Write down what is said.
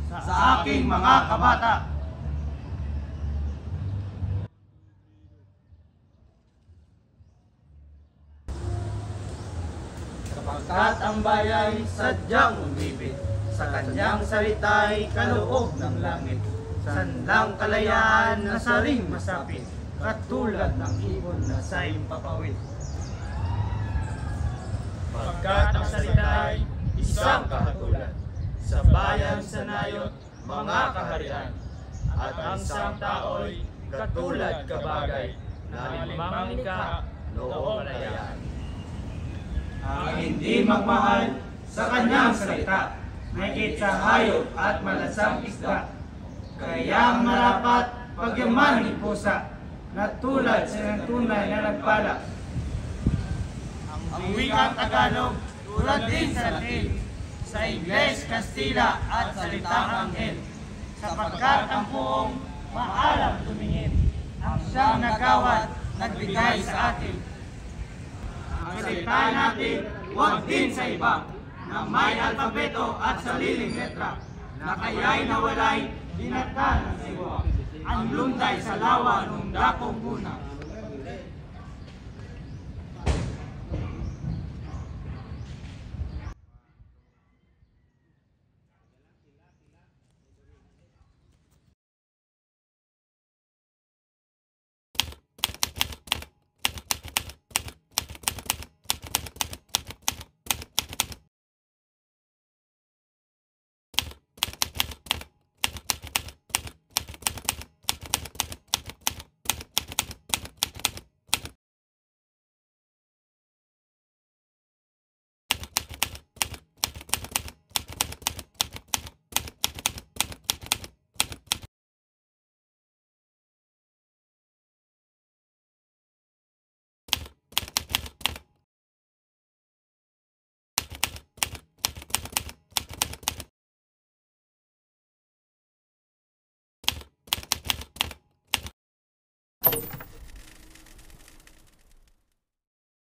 sa aking mga kabata. Sapagkat ang bayay sadyang umibig, sa kanyang salita'y kaloob ng langit. Sanlang kalayaan na saring masapit, katulad ng ibon na sa impapawid. Pagkat ang salita'y isang kahatulan, sa bayan sa nayot mga kaharian, at ang isang tao'y katulad kabagay na limang likha noong kalayaan. Ang hindi magmahal sa kanyang salita, mahigit sa hayop at malasang isda, kayang marapat pagyaman ni pusa, na tulad sa ng tunay na nagpala. Ang wikang Tagalog, tulad din sa Latin, sa Ingles, Kastila at salitang Anghel, sapagkat ang buong maalam tumingin, ang siyang nagawad, nagbigay sa atin. Ang salita natin, huwag din sa iba, na may alfabeto at sariling letra, na kaya'y nawalay, dinatan ng sigwa, ang lunday sa lawa nung dakong una.